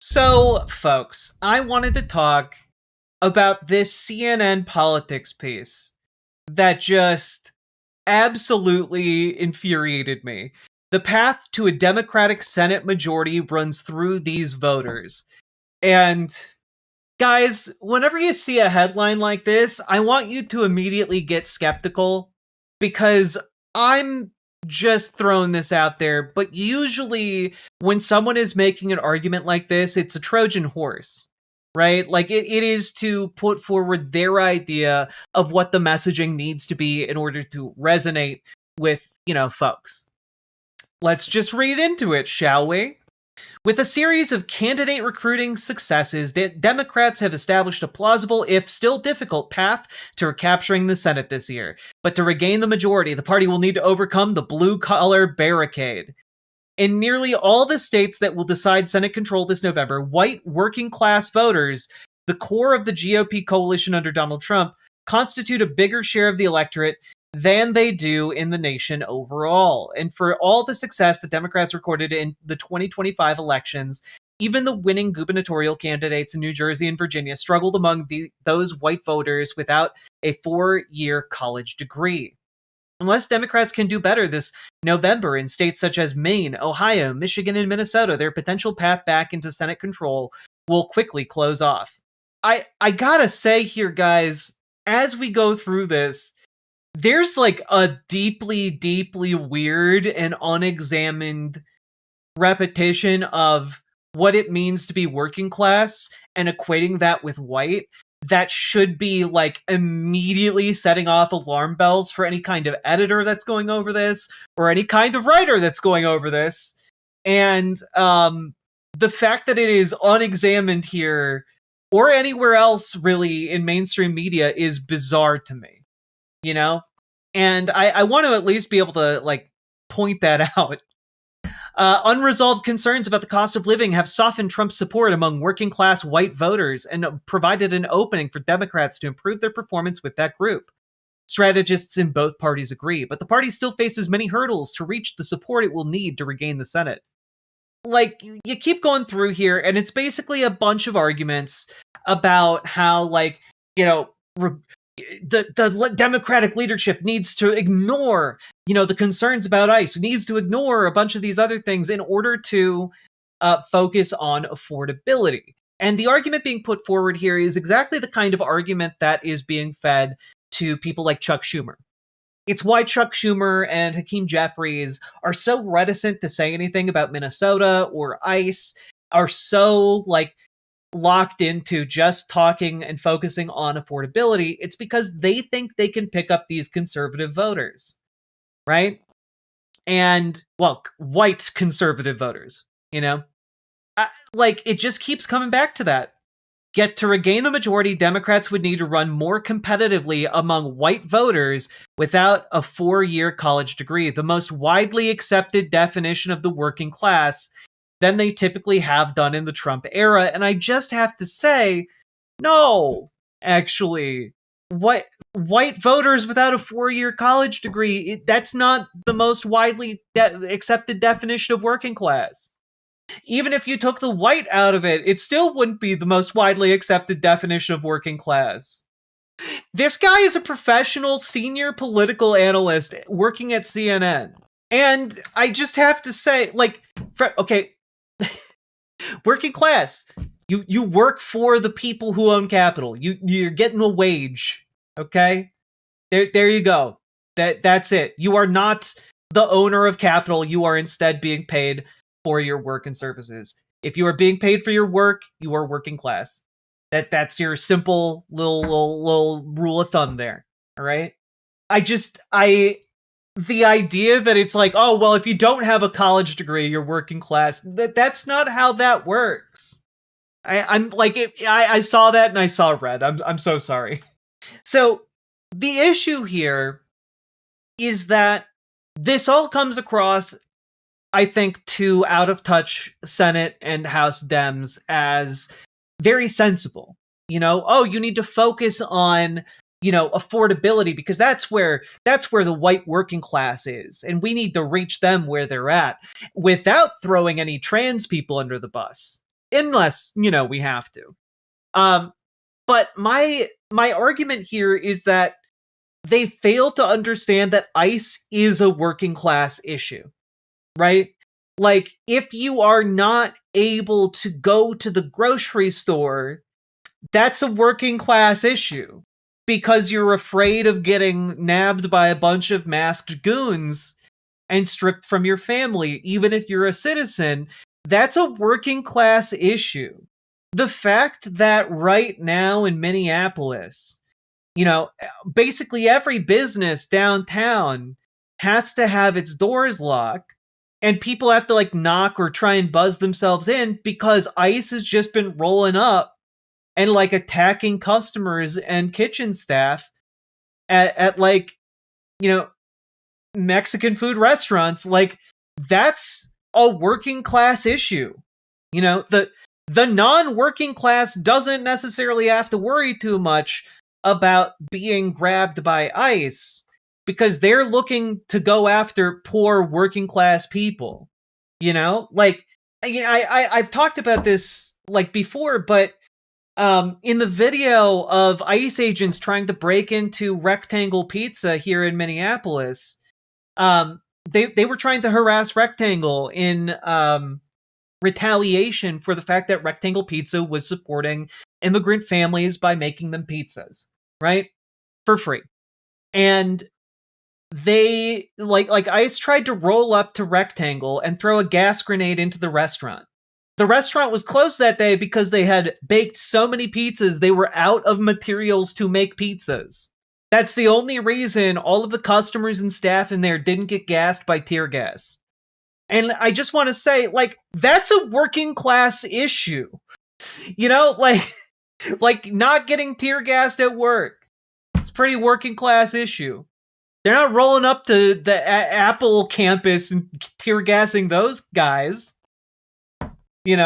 So, folks, I wanted to talk about this CNN politics piece that just absolutely infuriated me. The path to a Democratic Senate majority runs through these voters. And, guys, whenever you see a headline like this, I want you to immediately get skeptical because I'm just throwing this out there, but usually when someone is making an argument like this, it's a Trojan horse, right? Like it is to put forward their idea of what the messaging needs to be in order to resonate with, folks. Let's just read into it, shall we? With a series of candidate recruiting successes, Democrats have established a plausible, if still difficult, path to recapturing the Senate this year. But to regain the majority, the party will need to overcome the blue-collar barricade. In nearly all the states that will decide Senate control this November, white working-class voters, the core of the GOP coalition under Donald Trump, constitute a bigger share of the electorate than they do in the nation overall. And for all the success the Democrats recorded in the 2025 elections, even the winning gubernatorial candidates in New Jersey and Virginia struggled among those white voters without a 4-year college degree. Unless Democrats can do better this November in states such as Maine, Ohio, Michigan, and Minnesota, their potential path back into Senate control will quickly close off. I gotta say here, guys, as we go through this, there's like a deeply, deeply weird and unexamined repetition of what it means to be working class and equating that with white that should be like immediately setting off alarm bells for any kind of editor that's going over this or any kind of writer that's going over this. And the fact that it is unexamined here or anywhere else really in mainstream media is bizarre to me. And I want to at least be able to like point that out. Unresolved concerns about the cost of living have softened Trump's support among working class white voters and provided an opening for Democrats to improve their performance with that group. Strategists in both parties agree, but the party still faces many hurdles to reach the support it will need to regain the Senate. Like, you keep going through here, and it's basically a bunch of arguments about how, the Democratic leadership needs to ignore, the concerns about ICE, needs to ignore a bunch of these other things in order to focus on affordability. And the argument being put forward here is exactly the kind of argument that is being fed to people like Chuck Schumer. It's why Chuck Schumer and Hakeem Jeffries are so reticent to say anything about Minnesota or ICE, are so, locked into just talking and focusing on affordability. It's because they think they can pick up these conservative voters, right? And, white conservative voters, it just keeps coming back to that. Yet to regain the majority, Democrats would need to run more competitively among white voters without a 4-year college degree, the most widely accepted definition of the working class, than they typically have done in the Trump era. And I just have to say, no, actually, white voters without a 4-year college degree, that's not the most widely accepted definition of working class. Even if you took the white out of it, it still wouldn't be the most widely accepted definition of working class. This guy is a professional senior political analyst working at CNN. And I just have to say, okay, working class, you work for the people who own capital. You're getting a wage, okay? There you go. That's it. You are not the owner of capital. You are instead being paid for your work and services. If you are being paid for your work, you are working class. That's your simple little rule of thumb there. All right. The idea that it's like, oh, well, if you don't have a college degree, you're working class. That's not how that works. I saw that and I saw red. I'm so sorry. So the issue here is that this all comes across, I think, to out of touch Senate and House Dems as very sensible. You need to focus on, affordability because that's where the white working class is. And we need to reach them where they're at without throwing any trans people under the bus. unless, we have to. But my argument here is that they fail to understand that ICE is a working class issue, right? Like, if you are not able to go to the grocery store, that's a working class issue because you're afraid of getting nabbed by a bunch of masked goons and stripped from your family, even if you're a citizen. That's a working class issue. The fact that right now in Minneapolis, basically every business downtown has to have its doors locked, and people have to like knock or try and buzz themselves in because ICE has just been rolling up and like attacking customers and kitchen staff at like, Mexican food restaurants. Like, that's a working class issue. The non-working class doesn't necessarily have to worry too much about being grabbed by ICE because they're looking to go after poor working class people. Like, I've talked about this like before, but in the video of ICE agents trying to break into Rectangle Pizza here in Minneapolis, they were trying to harass Rectangle in retaliation for the fact that Rectangle Pizza was supporting immigrant families by making them pizzas, right? For free. And they like ICE tried to roll up to Rectangle and throw a gas grenade into the restaurant. The restaurant was closed that day because they had baked so many pizzas they were out of materials to make pizzas. That's the only reason all of the customers and staff in there didn't get gassed by tear gas. And I just want to say, like, that's a working class issue. Like not getting tear gassed at work. It's a pretty working class issue. They're not rolling up to the Apple campus and tear gassing those guys. You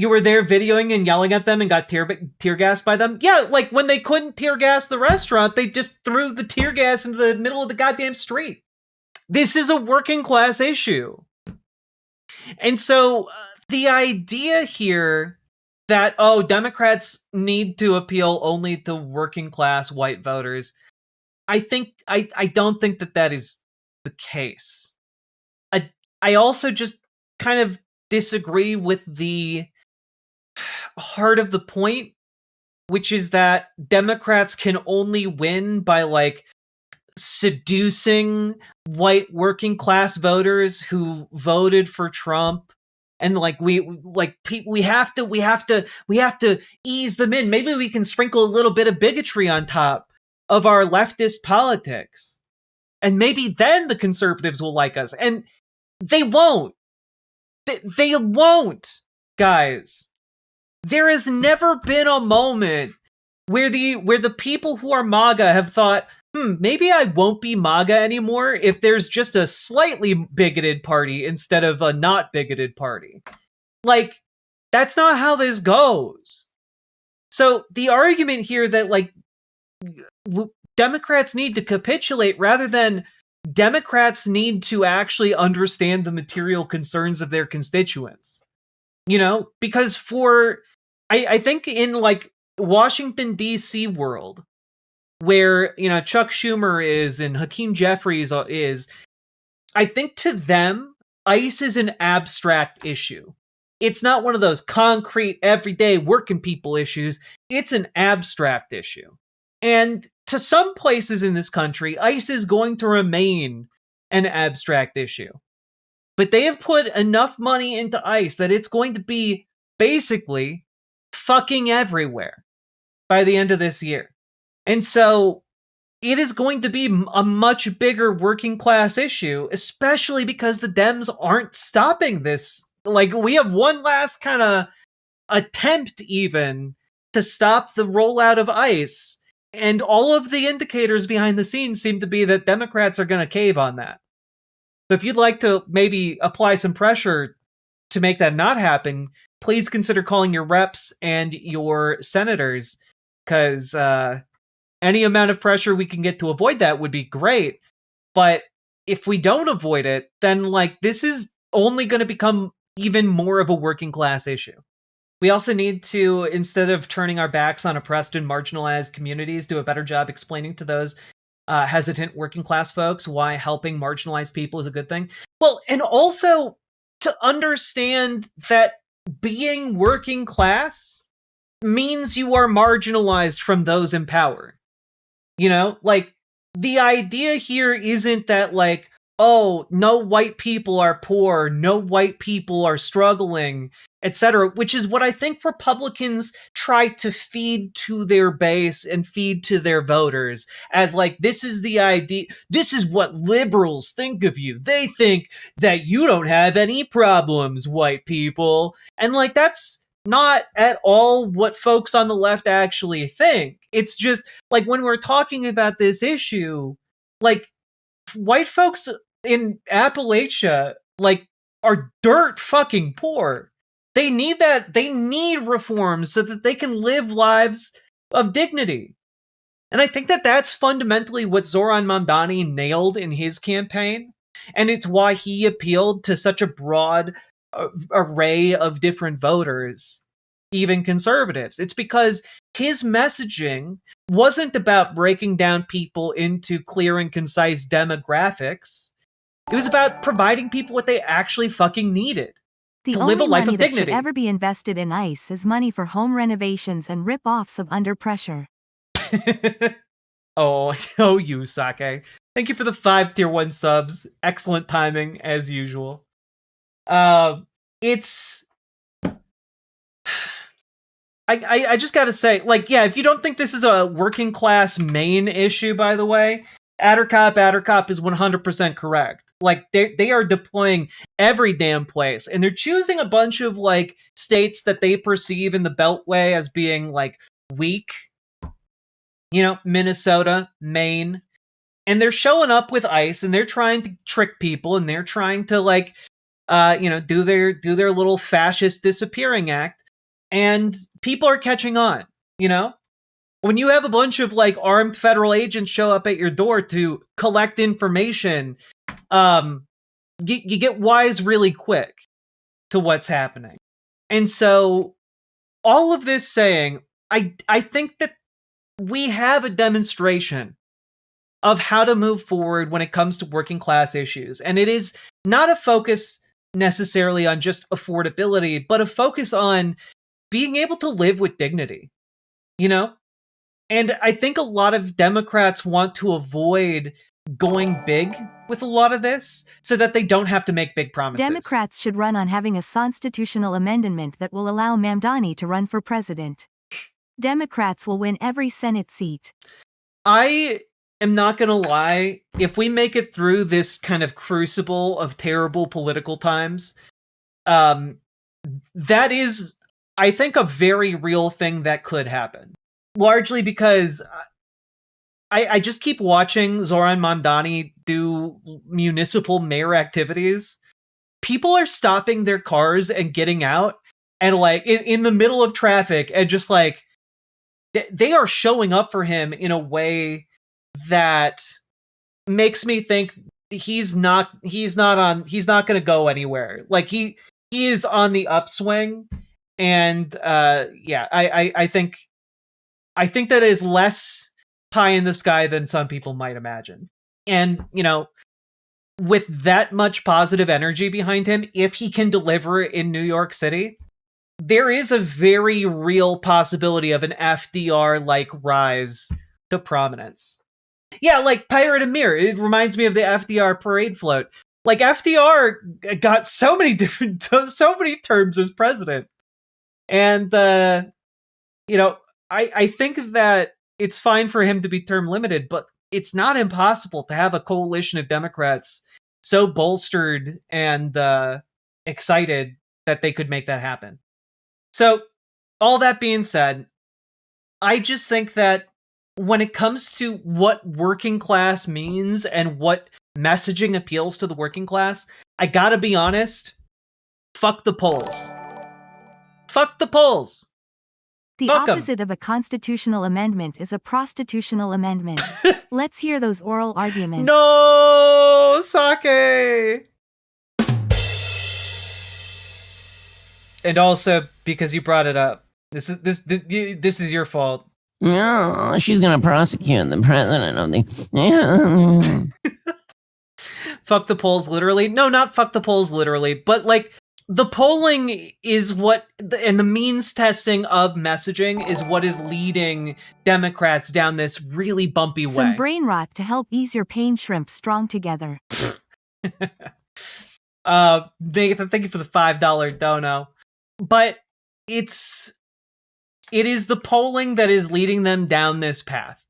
were there videoing and yelling at them and got tear gassed by them? Yeah, like when they couldn't tear gas the restaurant, they just threw the tear gas into the middle of the goddamn street. This is a working class issue. And so the idea here that, Democrats need to appeal only to working class white voters, I don't think that is the case. I also just kind of disagree with the heart of the point, which is that Democrats can only win by like seducing white working class voters who voted for Trump, and like we have to ease them in. Maybe we can sprinkle a little bit of bigotry on top of our leftist politics, and maybe then the conservatives will like us. And they won't. They won't, guys. There has never been a moment where the people who are MAGA have thought, maybe I won't be MAGA anymore if there's just a slightly bigoted party instead of a not bigoted party. Like, that's not how this goes. So the argument here that like Democrats need to capitulate rather than Democrats need to actually understand the material concerns of their constituents. Because I think in like Washington, D.C. world, where, Chuck Schumer is and Hakeem Jeffries is, I think to them, ICE is an abstract issue. It's not one of those concrete, everyday working people issues. It's an abstract issue. And to some places in this country, ICE is going to remain an abstract issue. But they have put enough money into ICE that it's going to be basically fucking everywhere by the end of this year. And so it is going to be a much bigger working class issue, especially because the Dems aren't stopping this. Like, we have one last kind of attempt even to stop the rollout of ICE. And all of the indicators behind the scenes seem to be that Democrats are going to cave on that. So if you'd like to maybe apply some pressure to make that not happen, please consider calling your reps and your senators, because any amount of pressure we can get to avoid that would be great. But if we don't avoid it, then like this is only going to become even more of a working class issue. We also need to, instead of turning our backs on oppressed and marginalized communities, do a better job explaining to those hesitant working class folks why helping marginalized people is a good thing. Well, and also to understand that being working class means you are marginalized from those in power. You know, like, the idea here isn't that, like, oh, no white people are poor, no white people are struggling, etc., which is what I think Republicans try to feed to their base and feed to their voters as, like, this is the idea, this is what liberals think of you. They think that you don't have any problems, white people. And, like, that's not at all what folks on the left actually think. It's just, like, when we're talking about this issue, like, white folks in Appalachia, like, are dirt fucking poor. They need reforms so that they can live lives of dignity. And I think that that's fundamentally what Zoran Mamdani nailed in his campaign. And it's why he appealed to such a broad array of different voters, even conservatives. It's because his messaging wasn't about breaking down people into clear and concise demographics. It was about providing people what they actually fucking needed to live a life of dignity. The only money that should ever be invested in ICE is money for home renovations and rip-offs of Under Pressure. oh, you, Sake. Thank you for the 5 tier 1 subs. Excellent timing, as usual. It's... I just gotta say, like, yeah, if you don't think this is a working class main issue, by the way, Addercop is 100% correct. Like, they are deploying every damn place, and they're choosing a bunch of, like, states that they perceive in the Beltway as being, like, weak. You know, Minnesota, Maine. And they're showing up with ICE, and they're trying to trick people, and they're trying to, like, do their little fascist disappearing act. And people are catching on, you know? When you have a bunch of, like, armed federal agents show up at your door to collect information, you get wise really quick to what's happening. And so, all of this saying, I think that we have a demonstration of how to move forward when it comes to working class issues. And it is not a focus necessarily on just affordability, but a focus on being able to live with dignity, you know? And I think a lot of Democrats want to avoid going big with a lot of this so that they don't have to make big promises. Democrats should run on having a constitutional amendment that will allow Mamdani to run for president. Democrats will win every Senate seat. I am not gonna lie, if we make it through this kind of crucible of terrible political times, that is, I think, a very real thing that could happen. Largely because I just keep watching Zoran Mamdani do municipal mayor activities. People are stopping their cars and getting out, and, like, in the middle of traffic, and just, like, they are showing up for him in a way that makes me think he's not going to go anywhere. Like, he is on the upswing, and yeah, I think that is less pie in the sky than some people might imagine. And, you know, with that much positive energy behind him, if he can deliver in New York City, there is a very real possibility of an FDR-like rise to prominence. Yeah, like Pirate Amir, it reminds me of the FDR parade float. Like, FDR got so many terms as president. And, you know, I think that it's fine for him to be term limited, but it's not impossible to have a coalition of Democrats so bolstered and excited that they could make that happen. So, all that being said, I just think that when it comes to what working class means and what messaging appeals to the working class, I gotta be honest, fuck the polls. Fuck the polls. The Fuck 'em. opposite of a constitutional amendment is a prostitutional amendment. Let's hear those oral arguments. No, Sake! And also because you brought it up. This is your fault. No, she's gonna prosecute the president of the. Fuck the polls, literally. No, not fuck the polls, literally. But like, the polling is what, and the means testing of messaging is what is leading Democrats down this really bumpy way. Some brain rot to help ease your pain. Shrimp strong together. Thank you for the $5 dono. But it is the polling that is leading them down this path.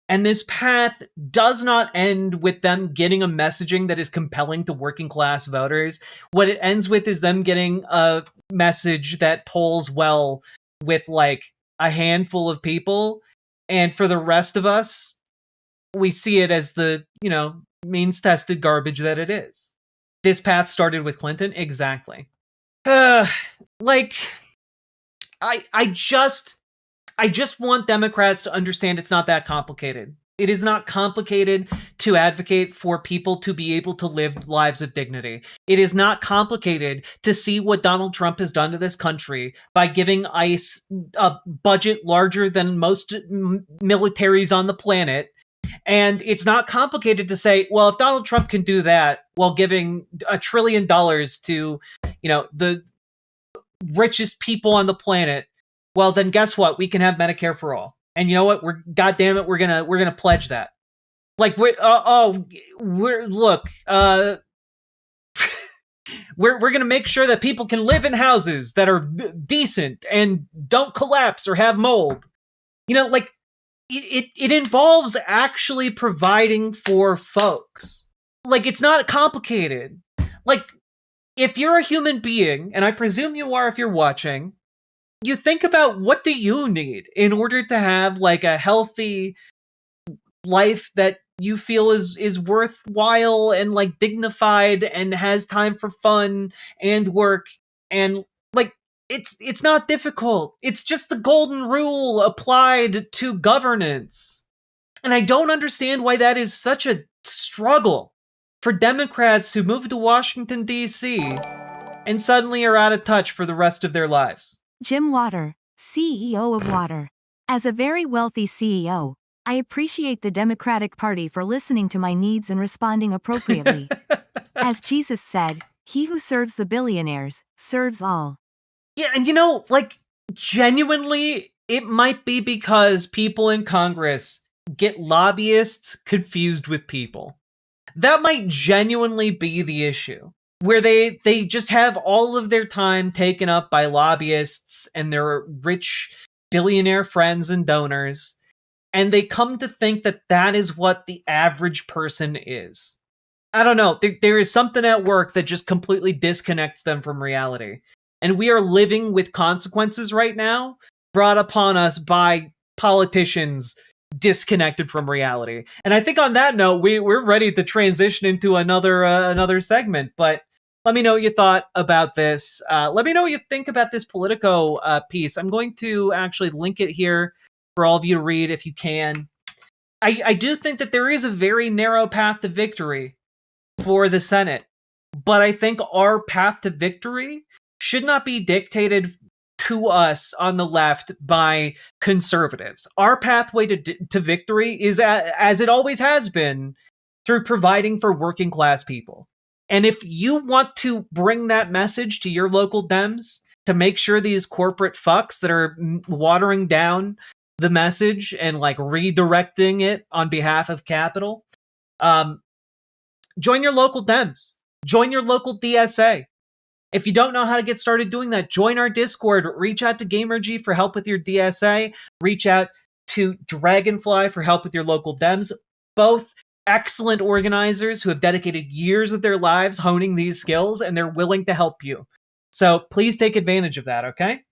And this path does not end with them getting a messaging that is compelling to working class voters. What it ends with is them getting a message that polls well with like a handful of people. And for the rest of us, we see it as the, means tested garbage that it is. This path started with Clinton. Exactly. I just want Democrats to understand it's not that complicated. It is not complicated to advocate for people to be able to live lives of dignity. It is not complicated to see what Donald Trump has done to this country by giving ICE a budget larger than most militaries on the planet. And it's not complicated to say, well, if Donald Trump can do that while giving $1 trillion to, the richest people on the planet, well, then guess what? We can have Medicare for all. And you know what? We're gonna pledge that. Like we're gonna make sure that people can live in houses that are decent and don't collapse or have mold. It involves actually providing for folks. Like, it's not complicated. Like, if you're a human being, and I presume you are if you're watching, you think about what do you need in order to have like a healthy life that you feel is worthwhile and like dignified and has time for fun and work, and like it's not difficult. It's just the golden rule applied to governance. And I don't understand why that is such a struggle for Democrats who moved to Washington, D.C. and suddenly are out of touch for the rest of their lives. Jim Water, CEO of Water. As a very wealthy CEO, I appreciate the Democratic Party for listening to my needs and responding appropriately. As Jesus said, he who serves the billionaires, serves all. Yeah, and genuinely, it might be because people in Congress get lobbyists confused with people. That might genuinely be the issue. Where they just have all of their time taken up by lobbyists and their rich billionaire friends and donors, and they come to think that that is what the average person is. I don't know. There is something at work that just completely disconnects them from reality. And we are living with consequences right now brought upon us by politicians disconnected from reality. And I think on that note, we're ready to transition into another segment. But let me know what you thought about this. Let me know what you think about this Politico piece. I'm going to actually link it here for all of you to read if you can. I do think that there is a very narrow path to victory for the Senate, but I think our path to victory should not be dictated to us on the left by conservatives. Our pathway to victory is, as it always has been, through providing for working class people. And if you want to bring that message to your local Dems to make sure these corporate fucks that are watering down the message and like redirecting it on behalf of capital, join your local Dems, join your local DSA. If you don't know how to get started doing that, join our Discord, reach out to Gamergy for help with your DSA, reach out to Dragonfly for help with your local Dems. Both excellent organizers who have dedicated years of their lives honing these skills, and they're willing to help you. So please take advantage of that, okay?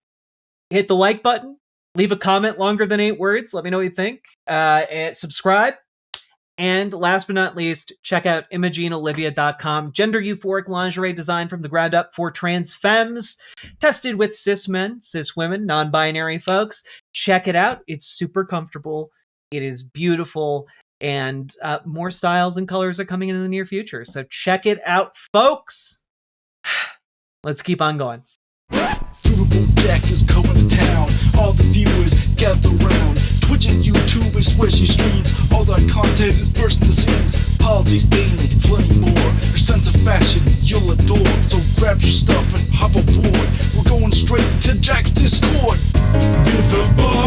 Hit the like button, leave a comment longer than 8 words, let me know what you think, and subscribe. And last but not least, check out ImogeneOlivia.com. Gender euphoric lingerie designed from the ground up for trans femmes, tested with cis men, cis women, non-binary folks. Check it out. It's super comfortable. It is beautiful. And more styles and colors are coming in the near future. So check it out, folks. Let's keep on going. Riverboat Jack is coming to town. All the viewers gather round. Twitch and YouTube is where she streams. All that content is bursting the seams. Politics, gaming, and plenty more. Her sense of fashion you'll adore. So grab your stuff and hop aboard. We're going straight to Jack's Discord. Riverboat.